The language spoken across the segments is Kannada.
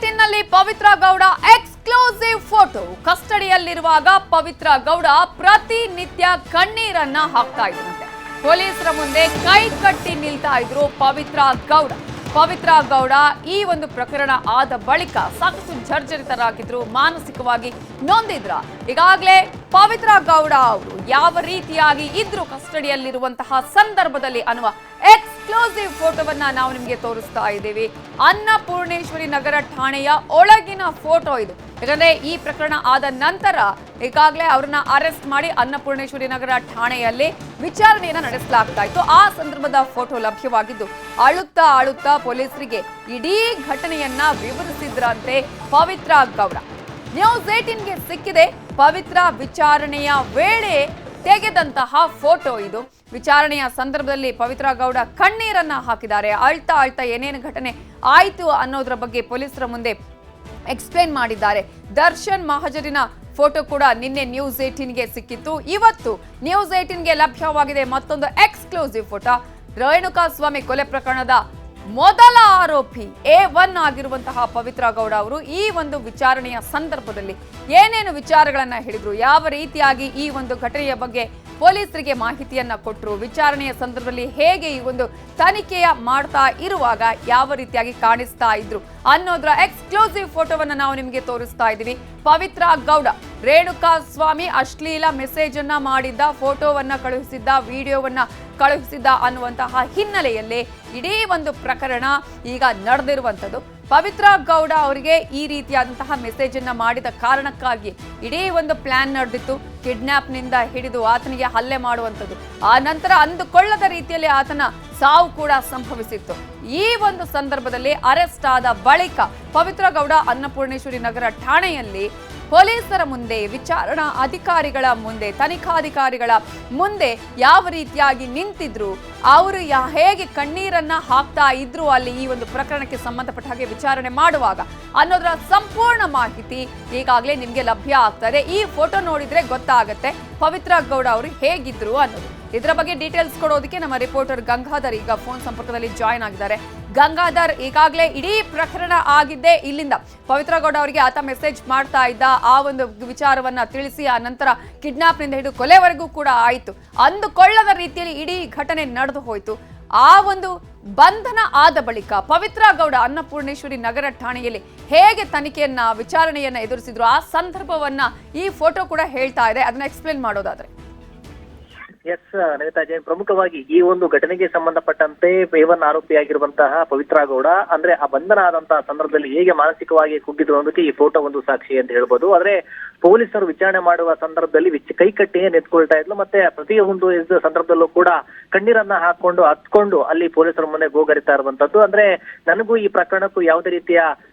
18ನಲ್ಲಿ ಪವಿತ್ರ ಗೌಡ ಎಕ್ಸ್ಕ್ಲೂಸಿವ್ ಫೋಟೋ. ಕಸ್ಟಡಿಯಲ್ಲಿರುವಾಗ ಪವಿತ್ರ ಗೌಡ ಪ್ರತಿನಿತ್ಯ ಕಣ್ಣೀರನ್ನ ಹಾಕ್ತಾ ಇದ್ರಂತೆ. ಪೊಲೀಸರ ಮುಂದೆ ಕೈ ಕಟ್ಟಿ ನಿಲ್ತಾ ಇದ್ರು ಪವಿತ್ರ ಗೌಡ ಈ ಒಂದು ಪ್ರಕರಣ ಆದ ಬಳಿಕ ಸಾಕಷ್ಟು ಜರ್ಜರಿತರಾಗಿದ್ರು, ಮಾನಸಿಕವಾಗಿ ನೊಂದಿದ್ರ. ಈಗಾಗಲೇ ಪವಿತ್ರ ಗೌಡ ಅವರು ಯಾವ ರೀತಿಯಾಗಿ ಇದ್ರು ಕಸ್ಟಡಿಯಲ್ಲಿರುವಂತಹ ಸಂದರ್ಭದಲ್ಲಿ ಅನ್ನುವ ಎಕ್ಸ್ಕ್ಲೂಸಿವ್ ಫೋಟೋವನ್ನ ನಾವು ನಿಮಗೆ ತೋರಿಸ್ತಾ ಇದ್ದೀವಿ. ಅನ್ನಪೂರ್ಣೇಶ್ವರಿ ನಗರ ಠಾಣೆಯ ಒಳಗಿನ ಫೋಟೋ ಇದು. ಯಾಕಂದ್ರೆ ಈ ಪ್ರಕರಣ ಆದ ನಂತರ ಈಗಾಗಲೇ ಅವ್ರನ್ನ ಅರೆಸ್ಟ್ ಮಾಡಿ ಅನ್ನಪೂರ್ಣೇಶ್ವರಿ ನಗರ ಠಾಣೆಯಲ್ಲಿ ವಿಚಾರಣೆಯನ್ನ ನಡೆಸಲಾಗ್ತಾ ಇತ್ತು. ಆ ಸಂದರ್ಭದ ಫೋಟೋ ಲಭ್ಯವಾಗಿದ್ದು ಅಳುತ್ತಾ ಪೊಲೀಸರಿಗೆ ಇಡೀ ಘಟನೆಯನ್ನ ವಿವರಿಸಿದ್ರಂತೆ ಪವಿತ್ರ ಗೌಡ. ನ್ಯೂಸ್ 18ಗೆ ಸಿಕ್ಕಿದೆ ಪವಿತ್ರ ವಿಚಾರಣೆಯ ವೇಳೆ ತೆಗೆದಂತಹ ಫೋಟೋ ಇದು. ವಿಚಾರಣೆಯ ಸಂದರ್ಭದಲ್ಲಿ ಪವಿತ್ರ ಗೌಡ ಕಣ್ಣೀರನ್ನ ಹಾಕಿದ್ದಾರೆ. ಅಳ್ತಾ ಏನೇನು ಘಟನೆ ಆಯ್ತು ಅನ್ನೋದ್ರ ಬಗ್ಗೆ ಪೊಲೀಸರ ಮುಂದೆ ಎಕ್ಸ್ಪ್ಲೇನ್ ಮಾಡಿದ್ದಾರೆ. ದರ್ಶನ್ ಮಹಜರಿನ ಫೋಟೋ ಕೂಡ ನಿನ್ನೆ ನ್ಯೂಸ್ 18ಗೆ ಸಿಕ್ಕಿತ್ತು. ಇವತ್ತು ನ್ಯೂಸ್ 18ಗೆ ಲಭ್ಯವಾಗಿದೆ ಮತ್ತೊಂದು ಎಕ್ಸ್ಕ್ಲೂಸಿವ್ ಫೋಟೋ. ರೇಣುಕಾಸ್ವಾಮಿ ಕೊಲೆ ಪ್ರಕರಣದ ಮೊದಲ ಆರೋಪಿ A1 ಆಗಿರುವಂತಹ ಪವಿತ್ರ ಗೌಡ ಅವರು ಈ ಒಂದು ವಿಚಾರಣೆಯ ಸಂದರ್ಭದಲ್ಲಿ ಏನೇನು ವಿಚಾರಗಳನ್ನ ಹೇಳಿದ್ರು, ಯಾವ ರೀತಿಯಾಗಿ ಈ ಒಂದು ಘಟನೆಯ ಬಗ್ಗೆ ಪೊಲೀಸರಿಗೆ ಮಾಹಿತಿಯನ್ನ ಕೊಟ್ಟರು, ವಿಚಾರಣೆಯ ಸಂದರ್ಭದಲ್ಲಿ ಹೇಗೆ ಈ ಒಂದು ತನಿಖೆಯ ಮಾಡ್ತಾ ಇರುವಾಗ ಯಾವ ರೀತಿಯಾಗಿ ಕಾಣಿಸ್ತಾ ಇದ್ರು ಅನ್ನೋದ್ರ ಎಕ್ಸ್ಕ್ಲೂಸಿವ್ ಫೋಟೋವನ್ನ ನಾವು ನಿಮಗೆ ತೋರಿಸ್ತಾ ಇದ್ದೀವಿ. ಪವಿತ್ರ ಗೌಡ ರೇಣುಕಾಸ್ವಾಮಿ ಅಶ್ಲೀಲ ಮೆಸೇಜ್ ಅನ್ನ ಮಾಡಿದ್ದ, ಫೋಟೋವನ್ನ ಕಳುಹಿಸಿದ್ದ, ವಿಡಿಯೋವನ್ನ ಕಳುಹಿಸಿದ್ದ ಅನ್ನುವಂತಹ ಹಿನ್ನೆಲೆಯಲ್ಲಿ ಇಡೀ ಒಂದು ಪ್ರಕರಣ ಈಗ ನಡೆದಿರುವಂಥದ್ದು. ಪವಿತ್ರ ಗೌಡ ಅವರಿಗೆ ಈ ರೀತಿಯಾದಂತಹ ಮೆಸೇಜ್ ಅನ್ನ ಮಾಡಿದ ಕಾರಣಕ್ಕಾಗಿ ಇಡೀ ಒಂದು ಪ್ಲಾನ್ ನಡೆದಿತ್ತು. ಕಿಡ್ನಾಪ್ನಿಂದ ಹಿಡಿದು ಆತನಿಗೆ ಹಲ್ಲೆ ಮಾಡುವಂಥದ್ದು, ಆ ನಂತರ ಅಂದುಕೊಳ್ಳದ ರೀತಿಯಲ್ಲಿ ಆತನ ಸಾವು ಕೂಡ ಸಂಭವಿಸಿತ್ತು. ಈ ಒಂದು ಸಂದರ್ಭದಲ್ಲಿ ಅರೆಸ್ಟ್ ಆದ ಬಳಿಕ ಪವಿತ್ರ ಗೌಡ ಅನ್ನಪೂರ್ಣೇಶ್ವರಿ ನಗರ ಠಾಣೆಯಲ್ಲಿ ಪೊಲೀಸರ ಮುಂದೆ, ವಿಚಾರಣಾ ಅಧಿಕಾರಿಗಳ ಮುಂದೆ, ತನಿಖಾಧಿಕಾರಿಗಳ ಮುಂದೆ ಯಾವ ರೀತಿಯಾಗಿ ನಿಂತಿದ್ರು, ಅವರು ಹೇಗೆ ಕಣ್ಣೀರನ್ನ ಹಾಕ್ತಾ ಇದ್ರು ಅಲ್ಲಿ ಈ ಒಂದು ಪ್ರಕರಣಕ್ಕೆ ಸಂಬಂಧಪಟ್ಟ ಹಾಗೆ ವಿಚಾರಣೆ ಮಾಡುವಾಗ ಅನ್ನೋದರ ಸಂಪೂರ್ಣ ಮಾಹಿತಿ ಈಗಾಗಲೇ ನಿಮಗೆ ಲಭ್ಯ ಆಗ್ತದೆ. ಈ ಫೋಟೋ ನೋಡಿದ್ರೆ ಗೊತ್ತಾಗತ್ತೆ ಪವಿತ್ರ ಗೌಡ ಅವರು ಹೇಗಿದ್ರು ಅನ್ನೋದು. ಇದರ ಬಗ್ಗೆ ಡೀಟೇಲ್ಸ್ ಕೊಡೋದಕ್ಕೆ ನಮ್ಮ ರಿಪೋರ್ಟರ್ ಗಂಗಾಧರ್ ಈಗ ಫೋನ್ ಸಂಪರ್ಕದಲ್ಲಿ ಜಾಯಿನ್ ಆಗಿದ್ದಾರೆ. ಗಂಗಾಧರ್, ಈಗಾಗಲೇ ಇಡೀ ಪ್ರಕರಣ ಆಗಿದ್ದೆ ಇಲ್ಲಿಂದ ಪವಿತ್ರ ಗೌಡ ಅವರಿಗೆ ಆತ ಮೆಸೇಜ್ ಮಾಡ್ತಾ ಇದ್ದ, ಆ ಒಂದು ವಿಚಾರವನ್ನ ತಿಳಿಸಿ ಆ ನಂತರ ಕಿಡ್ನಾಪ್ನಿಂದ ಹಿಡಿದು ಕೊಲೆವರೆಗೂ ಕೂಡ ಆಯಿತು. ಅಂದುಕೊಳ್ಳದ ರೀತಿಯಲ್ಲಿ ಇಡೀ ಘಟನೆ ನಡೆದು ಹೋಯಿತು. ಆ ಒಂದು ಬಂಧನ ಆದ ಬಳಿಕ ಪವಿತ್ರ ಗೌಡ ಅನ್ನಪೂರ್ಣೇಶ್ವರಿ ನಗರ ಠಾಣೆಯಲ್ಲಿ ಹೇಗೆ ತನಿಖೆಯನ್ನ, ವಿಚಾರಣೆಯನ್ನ ಎದುರಿಸಿದ್ರು ಆ ಸಂದರ್ಭವನ್ನ ಈ ಫೋಟೋ ಕೂಡ ಹೇಳ್ತಾ ಇದೆ. ಅದನ್ನ ಎಕ್ಸ್ಪ್ಲೇನ್ ಮಾಡೋದಾದ್ರೆ. ಎಸ್ ನವಿತಾ ಜೈನ್, ಪ್ರಮುಖವಾಗಿ ಈ ಒಂದು ಘಟನೆಗೆ ಸಂಬಂಧಪಟ್ಟಂತೆ A1 ಆರೋಪಿಯಾಗಿರುವಂತಹ ಪವಿತ್ರ ಗೌಡ ಅಂದ್ರೆ ಆ ಬಂಧನ ಆದಂತಹ ಸಂದರ್ಭದಲ್ಲಿ ಹೇಗೆ ಮಾನಸಿಕವಾಗಿ ಕುಗ್ಗಿದ್ರು ಅನ್ನೋದಕ್ಕೆ ಈ ಫೋಟೋ ಒಂದು ಸಾಕ್ಷಿ ಅಂತ ಹೇಳ್ಬೋದು. ಆದ್ರೆ ಪೊಲೀಸರು ವಿಚಾರಣೆ ಮಾಡುವ ಸಂದರ್ಭದಲ್ಲಿ ಕೈ ಕಟ್ಟಿಯೇ ನಿಂತ್ಕೊಳ್ತಾ ಇದ್ಲು. ಮತ್ತೆ ಪ್ರತಿಯೊಂದು ಸಂದರ್ಭದಲ್ಲೂ ಕೂಡ ಕಣ್ಣೀರನ್ನ ಹತ್ಕೊಂಡು ಅಲ್ಲಿ ಪೊಲೀಸರ ಮುಂದೆ ಗೋಗರಿತಾ ಇರುವಂತದ್ದು. ಅಂದ್ರೆ ನನಗೂ ಈ ಪ್ರಕರಣಕ್ಕೂ ಯಾವುದೇ ರೀತಿಯ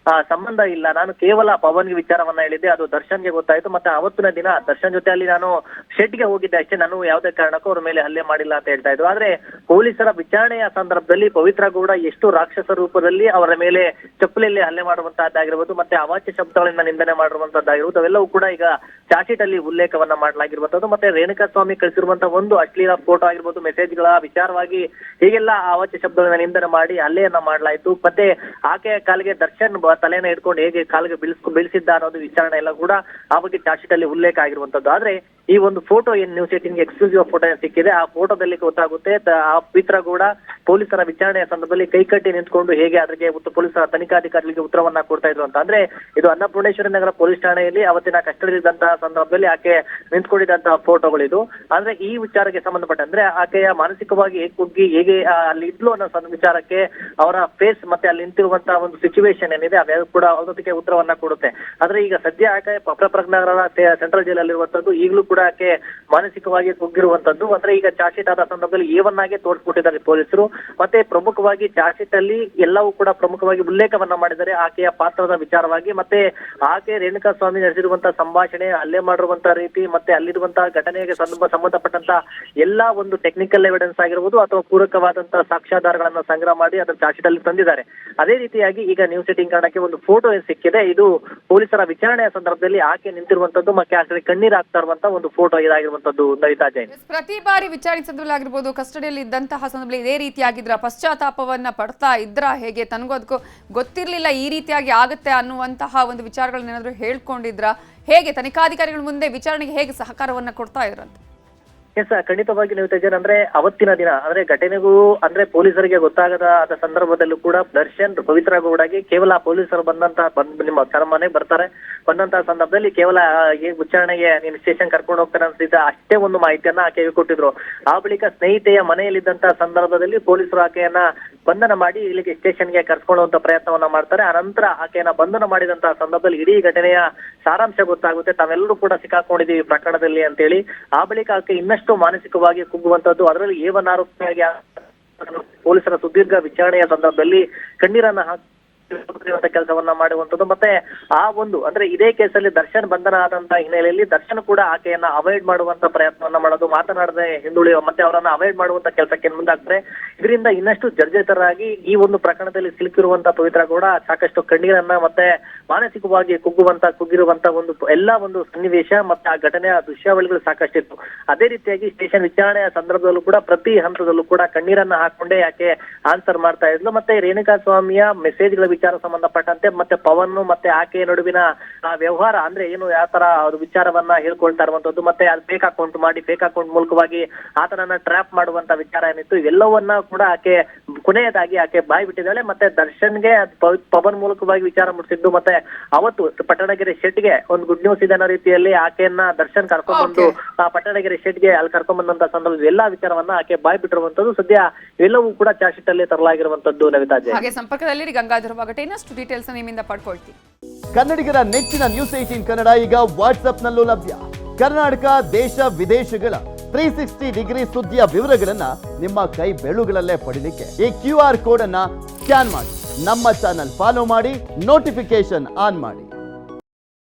ಸಂಬಂಧ ಇಲ್ಲ, ನಾನು ಕೇವಲ ಪವನ್ಗೆ ವಿಚಾರವನ್ನ ಹೇಳಿದ್ದೆ, ಅದು ದರ್ಶನ್ಗೆ ಗೊತ್ತಾಯ್ತು. ಮತ್ತೆ ಅವತ್ತಿನ ದಿನ ದರ್ಶನ್ ಜೊತೆ ಅಲ್ಲಿ ನಾನು ಶೆಡ್ಗೆ ಹೋಗಿದ್ದೆ ಅಷ್ಟೇ, ನಾನು ಯಾವುದೇ ಕಾರಣಕ್ಕೂ ಅವ್ರ ಮೇಲೆ ಹಲ್ಲೆ ಮಾಡಿಲ್ಲ ಅಂತ ಹೇಳ್ತಾ ಇದ್ರು. ಆದ್ರೆ ಪೊಲೀಸರ ವಿಚಾರಣೆಯ ಸಂದರ್ಭದಲ್ಲಿ ಪವಿತ್ರ ಗೌಡ ಎಷ್ಟು ರಾಕ್ಷಸ ರೂಪದಲ್ಲಿ ಅವರ ಮೇಲೆ ಚಪ್ಪಲಿಯಲ್ಲಿ ಹಲ್ಲೆ ಮಾಡುವಂತಹದ್ದಾಗಿರ್ಬೋದು, ಮತ್ತೆ ಅವಾಚ್ಯ ಶಬ್ದಗಳಿಂದ ನಿಂದನೆ ಮಾಡಿರುವಂತಹದ್ದಾಗಿರ್ಬೋದು, ಅವೆಲ್ಲವೂ ಕೂಡ ಈಗ ಚಾರ್ಜ್ ಶೀಟ್ ಅಲ್ಲಿ ಉಲ್ಲೇಖವನ್ನ ಮಾಡಲಾಗಿರುವಂತದ್ದು. ಮತ್ತೆ ರೇಣುಕಾಸ್ವಾಮಿ ಕಳಿಸಿರುವಂತಹ ಒಂದು ಅಶ್ಲೀಲ ಫೋಟೋ ಆಗಿರ್ಬೋದು, ಮೆಸೇಜ್ಗಳ ವಿಚಾರವಾಗಿ ಹೀಗೆಲ್ಲ ಅವಾಚ್ಯ ಶಬ್ದಗಳನ್ನ ನಿಂದನೆ ಮಾಡಿ ಹಲ್ಲೆಯನ್ನ ಮಾಡಲಾಯಿತು. ಮತ್ತೆ ಆಕೆಯ ಕಾಲಿಗೆ ದರ್ಶನ್ ತಲೆಯನ್ನ ಹಿಡ್ಕೊಂಡು ಹೇಗೆ ಕಾಲಿಗೆ ಬೀಳಿಸಿದ್ದ ಅನ್ನೋದು ವಿಚಾರಣೆ ಎಲ್ಲ ಕೂಡ ಆ ಬಗ್ಗೆ ಚಾರ್ಜ್ ಶೀಟ್ ಅಲ್ಲಿ ಉಲ್ಲೇಖ ಆಗಿರುವಂತದ್ದು. ಆದ್ರೆ ಈ ಒಂದು ಫೋಟೋ ಏನ್ ನ್ಯೂಸ್ 18ಗೆ ಎಕ್ಸ್ಕ್ಲೂಸಿವ್ ಫೋಟೋ ಸಿಕ್ಕಿದೆ, ಆ ಫೋಟೋದಲ್ಲಿ ಗೊತ್ತಾಗುತ್ತೆ ಆ ಪವಿತ್ರ ಗೌಡ ಪೊಲೀಸರ ವಿಚಾರಣೆಯ ಸಂದರ್ಭದಲ್ಲಿ ಕೈಕಟ್ಟಿ ನಿಂತ್ಕೊಂಡು ಹೇಗೆ ಅದಕ್ಕೆ ಪೊಲೀಸರ ತನಿಖಾಧಿಕಾರಿಗಳಿಗೆ ಉತ್ತರವನ್ನ ಕೊಡ್ತಾ ಇದ್ರು ಅಂತ. ಅಂದ್ರೆ ಇದು ಅನ್ನಪೂರ್ಣೇಶ್ವರಿ ನಗರ ಪೊಲೀಸ್ ಠಾಣೆಯಲ್ಲಿ ಅವತ್ತಿನ ಕಸ್ಟಡಿಯಲ್ಲಿದ್ದಂತಹ ಸಂದರ್ಭದಲ್ಲಿ ಆಕೆ ನಿಂತ್ಕೊಂಡಿದ್ದಂತಹ ಫೋಟೋಗಳಿದು. ಅಂದ್ರೆ ಈ ವಿಚಾರಕ್ಕೆ ಸಂಬಂಧಪಟ್ಟಂದ್ರೆ ಆಕೆಯ ಮಾನಸಿಕವಾಗಿ ಕುಗ್ಗಿ ಹೇಗೆ ಅಲ್ಲಿ ಇದ್ಲು ಅನ್ನೋ ವಿಚಾರಕ್ಕೆ ಅವರ ಫೇಸ್ ಮತ್ತೆ ಅಲ್ಲಿ ನಿಂತಿರುವಂತಹ ಒಂದು ಸಿಚುವೇಶನ್ ಏನಿದೆ ಅವೆಲ್ಲ ಕೂಡ ಅದಕ್ಕೆ ಉತ್ತರವನ್ನ ಕೊಡುತ್ತೆ. ಆದ್ರೆ ಈಗ ಸದ್ಯ ಆಕೆ ನಗರ ಸೆಂಟ್ರಲ್ ಜೈಲಲ್ಲಿರುವಂತದ್ದು, ಈಗಲೂ ಕೂಡ ಆಕೆ ಮಾನಸಿಕವಾಗಿ ಕುಗ್ಗಿರುವಂತದ್ದು. ಅಂದ್ರೆ ಈಗ ಚಾರ್ಜ್ ಶೀಟ್ ಆದ ಸಂದರ್ಭದಲ್ಲಿ A1 ಆಗಿ ತೋರಿಸ್ಬಿಟ್ಟಿದ್ದಾರೆ ಪೊಲೀಸರು. ಮತ್ತೆ ಪ್ರಮುಖವಾಗಿ ಚಾರ್ಜ್ ಶೀಟ್ ಅಲ್ಲಿ ಎಲ್ಲವೂ ಕೂಡ ಪ್ರಮುಖವಾಗಿ ಉಲ್ಲೇಖವನ್ನ ಮಾಡಿದ್ದಾರೆ ಆಕೆಯ ಪಾತ್ರದ ವಿಚಾರವಾಗಿ. ಮತ್ತೆ ಆಕೆ ರೇಣುಕಾಸ್ವಾಮಿ ನಡೆಸಿರುವಂತಹ ಸಂಭಾಷಣೆ, ಹಲ್ಲೆ ಮಾಡಿರುವಂತಹ ರೀತಿ, ಮತ್ತೆ ಅಲ್ಲಿರುವಂತಹ ಘಟನೆಗೆ ಸಂಬಂಧಪಟ್ಟಂತ ಎಲ್ಲಾ ಒಂದು ಟೆಕ್ನಿಕಲ್ ಎವಿಡೆನ್ಸ್ ಆಗಿರ್ಬೋದು ಅಥವಾ ಪೂರಕವಾದಂತಹ ಸಾಕ್ಷ್ಯಾಧಾರಗಳನ್ನ ಸಂಗ್ರಹ ಮಾಡಿ ಅದನ್ನ ಚಾರ್ಜ್ ಶೀಟ್ ಅಲ್ಲಿ ತಂದಿದ್ದಾರೆ. ಅದೇ ರೀತಿಯಾಗಿ ಈಗ ನ್ಯೂಸ್ ಏಟೀನ್ ಕನ್ನಡಕ್ಕೆ ಒಂದು ಫೋಟೋ ಸಿಕ್ಕಿದೆ. ಇದು ಪೊಲೀಸರ ವಿಚಾರಣೆಯ ಸಂದರ್ಭದಲ್ಲಿ ಆಕೆ ನಿಂತಿರುವಂತದ್ದು ಮತ್ತೆ ಆಕೆ ಕಣ್ಣೀರು ಹಾಕ್ತಾ ಇರುವಂತಹ ಒಂದು ಫೋಟೋ ಇದಾಗಿರುವಂತದ್ದು ನವಿತಾ ಜೈನ್. ಪ್ರತಿ ಬಾರಿ ವಿಚಾರಣೆ ಸಂದರ್ಭದಲ್ಲಿ ಆಗಿರ್ಬೋದು, ಕಸ್ಟಡಿಯಲ್ಲಿ ಇದ್ದಂತಹ ಸಂದರ್ಭದಲ್ಲಿ ಇದೇ ರೀತಿಯಾಗಿದ್ರ, ಪಶ್ಚಾತ್ತಾಪವನ್ನ ಪಡ್ತಾ ಇದ್ರ, ಹೇಗೆ ತನಗೂ ಅದಕ್ಕೂ ಗೊತ್ತಿರ್ಲಿಲ್ಲ ಈ ರೀತಿಯಾಗಿ ಆಗುತ್ತೆ ಅನ್ನುವಂತಹ ಒಂದು ವಿಚಾರಗಳನ್ನ ಏನಾದ್ರು ಹೇಳ್ಕೊಂಡಿದ್ರ, ಹೇಗೆ ತನಿಖಾಧಿಕಾರಿಗಳ ಮುಂದೆ ವಿಚಾರಣೆಗೆ ಹೇಗೆ ಸಹಕಾರವನ್ನ ಕೊಡ್ತಾ ಇದ್ರಂತ? ಎಸ್, ಖಂಡಿತವಾಗಿ ನವಿತಾ ಜೈನ್, ಅಂದ್ರೆ ಅವತ್ತಿನ ದಿನ ಅಂದ್ರೆ ಘಟನೆಗೂ ಅಂದ್ರೆ ಪೊಲೀಸರಿಗೆ ಗೊತ್ತಾಗದ ಆದ ಸಂದರ್ಭದಲ್ಲೂ ಕೂಡ ದರ್ಶನ್ ಪವಿತ್ರ ಗೌಡಗೆ ಕೇವಲ ಪೊಲೀಸರು ನಿಮ್ಮ ಮನೆಗೆ ಬರ್ತಾರೆ, ಬಂದಂತಹ ಸಂದರ್ಭದಲ್ಲಿ ಕೇವಲ ವಿಚಾರಣೆಗೆ ನೀನು ಸ್ಟೇಷನ್ ಕರ್ಕೊಂಡು ಹೋಗ್ತಾನೆ ಅನ್ಸಿದ್ದ ಅಷ್ಟೇ ಒಂದು ಮಾಹಿತಿಯನ್ನ ಆಕೆಗೆ ಕೊಟ್ಟಿದ್ರು. ಆ ಬಳಿಕ ಸ್ನೇಹಿತೆಯ ಮನೆಯಲ್ಲಿದ್ದಂತಹ ಸಂದರ್ಭದಲ್ಲಿ ಪೊಲೀಸರು ಆಕೆಯನ್ನ ಬಂಧನ ಮಾಡಿ ಇಲ್ಲಿಗೆ ಸ್ಟೇಷನ್ಗೆ ಕರ್ಸ್ಕೊಳ್ಳುವಂತ ಪ್ರಯತ್ನವನ್ನ ಮಾಡ್ತಾರೆ. ಆ ನಂತರ ಆಕೆಯನ್ನ ಬಂಧನ ಮಾಡಿದಂತಹ ಸಂದರ್ಭದಲ್ಲಿ ಇಡೀ ಘಟನೆಯ ಸಾರಾಂಶ ಗೊತ್ತಾಗುತ್ತೆ, ತಾವೆಲ್ಲರೂ ಕೂಡ ಸಿಕ್ಕಾಕೊಂಡಿದ್ದೀವಿ ಪ್ರಕರಣದಲ್ಲಿ ಅಂತೇಳಿ. ಆ ಬಳಿಕ ಆಕೆ ಇನ್ನಷ್ಟು ಮಾನಸಿಕವಾಗಿ ಕುಗ್ಗುವಂತದ್ದು, ಅದರಲ್ಲಿ ಏವನ್ ಆರೋಪಿಯಾಗಿ ಪೊಲೀಸರ ಸುದೀರ್ಘ ವಿಚಾರಣೆಯ ಸಂದರ್ಭದಲ್ಲಿ ಕಣ್ಣೀರನ್ನ ಕೆಲಸವನ್ನ ಮಾಡುವಂತದ್ದು. ಮತ್ತೆ ಆ ಒಂದು ಅಂದ್ರೆ ಇದೇ ಕೇಸಲ್ಲಿ ದರ್ಶನ್ ಬಂಧನ ಆದಂತಹ ಹಿನ್ನೆಲೆಯಲ್ಲಿ ದರ್ಶನ್ ಕೂಡ ಆಕೆಯನ್ನ ಅವಾಯ್ಡ್ ಮಾಡುವಂತ ಪ್ರಯತ್ನವನ್ನ ಮಾಡೋದು, ಮಾತನಾಡದೆ ಹಿಂದುಳಿಯುವ ಮತ್ತೆ ಅವರನ್ನ ಅವಾಯ್ಡ್ ಮಾಡುವಂತ ಕೆಲಸಕ್ಕೆ ಮುಂದಾಗ್ತಾರೆ. ಇದರಿಂದ ಇನ್ನಷ್ಟು ಜರ್ಜರಿತರಾಗಿ ಈ ಒಂದು ಪ್ರಕರಣದಲ್ಲಿ ಸಿಲುಕಿರುವಂತ ಪವಿತ್ರ ಗೌಡ ಸಾಕಷ್ಟು ಕಣ್ಣೀರನ್ನ ಮತ್ತೆ ಮಾನಸಿಕವಾಗಿ ಕುಗ್ಗಿರುವಂತ ಒಂದು ಎಲ್ಲಾ ಒಂದು ಸನ್ನಿವೇಶ ಮತ್ತೆ ಆ ಘಟನೆಯ ದೃಶ್ಯಾವಳಿಗಳು ಸಾಕಷ್ಟಿತ್ತು. ಅದೇ ರೀತಿಯಾಗಿ ಸ್ಟೇಷನ್ ವಿಚಾರಣೆಯ ಸಂದರ್ಭದಲ್ಲೂ ಕೂಡ ಪ್ರತಿ ಹಂತದಲ್ಲೂ ಕೂಡ ಕಣ್ಣೀರನ್ನ ಹಾಕೊಂಡೇ ಆಕೆ ಆನ್ಸರ್ ಮಾಡ್ತಾ ಇದ್ಲು. ಮತ್ತೆ ರೇಣುಕಾ ಸ್ವಾಮಿಯ ಮೆಸೇಜ್ಗಳ ವಿಚಾರ ಸಂಬಂಧಪಟ್ಟಂತೆ ಮತ್ತೆ ಪವನ್ ಮತ್ತೆ ಆಕೆಯ ನಡುವಿನ ಆ ವ್ಯವಹಾರ ಅಂದ್ರೆ ಏನು ಯಾವ ತರ ಅವ್ರ ವಿಚಾರವನ್ನ ಹೇಳ್ಕೊಳ್ತಾ ಇರುವಂತದ್ದು, ಮತ್ತೆ ಅದು ಫೇಕ್ ಅಕೌಂಟ್ ಮಾಡಿ ಫೇಕ್ ಅಕೌಂಟ್ ಮೂಲಕವಾಗಿ ಆತನನ್ನ ಟ್ರ್ಯಾಪ್ ಮಾಡುವಂತ ವಿಚಾರ ಏನಿತ್ತು, ಇವೆಲ್ಲವನ್ನ ಕೂಡ ಆಕೆ ಕೊನೆಯದಾಗಿ ಆಕೆ ಬಾಯಿ ಬಿಟ್ಟಿದ್ದಾಳೆ. ಮತ್ತೆ ದರ್ಶನ್ಗೆ ಪವನ್ ಮೂಲಕವಾಗಿ ವಿಚಾರ ಮುಟ್ಟಿಸಿದ್ದು, ಮತ್ತೆ ಅವತ್ತು ಪಟ್ಟಣಗೆರೆ ಶೆಟ್ಗೆ ಒಂದು ಗುಡ್ ನ್ಯೂಸ್ ಇದೆ ಅನ್ನೋ ರೀತಿಯಲ್ಲಿ ಆಕೆಯನ್ನ ದರ್ಶನ್ ಕರ್ಕೊಂಡ್ಬಂದು ಆ ಪಟ್ಟಣಗೆರೆ ಶೆಟ್ಗೆ ಅಲ್ಲಿ ಕರ್ಕೊಂಡ್ಬಂದಂತ ಸಂದರ್ಭ ಎಲ್ಲಾ ವಿಚಾರವನ್ನ ಆಕೆ ಬಾಯಿ ಬಿಟ್ಟಿರುವಂತದ್ದು. ಸದ್ಯ ಎಲ್ಲವೂ ಕೂಡ ಚಾರ್ಜ್ ಶೀಟ್ ಅಲ್ಲಿ ತರಲಾಗಿರುವಂತದ್ದು. ನವಿತಾ ಜೈನ್ ಹಾಗೆ ಸಂಪರ್ಕದಲ್ಲಿ ಗಂಗಾಧರ ಬಾಗಟೆ ಇನ್ನಷ್ಟು ಡೀಟೇಲ್ಸ್ ನಿಮ್ಮಿಂದ ಪಡ್ಕೊಳ್ತೀವಿ. ಕನ್ನಡಿಗರ ನೆಚ್ಚಿನ ನ್ಯೂಸ್ 18 ಕನ್ನಡ ಈಗ ವಾಟ್ಸ್ಆಪ್ ನಲ್ಲೂ ಲಭ್ಯ. ಕರ್ನಾಟಕ, ದೇಶ ವಿದೇಶಗಳ 360 ಡಿಗ್ರಿ ಸುದ್ದಿಯ ವಿವರಗಳನ್ನ ನಿಮ್ಮ ಕೈ ಬೆರಳುಗಳಲ್ಲೇ ಪಡಿಲಿಕ್ಕೆ ಈ QR ಕೋಡ್ ಅನ್ನ ಸ್ಕ್ಯಾನ್ ಮಾಡಿ, ನಮ್ಮ ಚಾನಲ್ ಫಾಲೋ ಮಾಡಿ, ನೋಟಿಫಿಕೇಶನ್ ಆನ್ ಮಾಡಿ.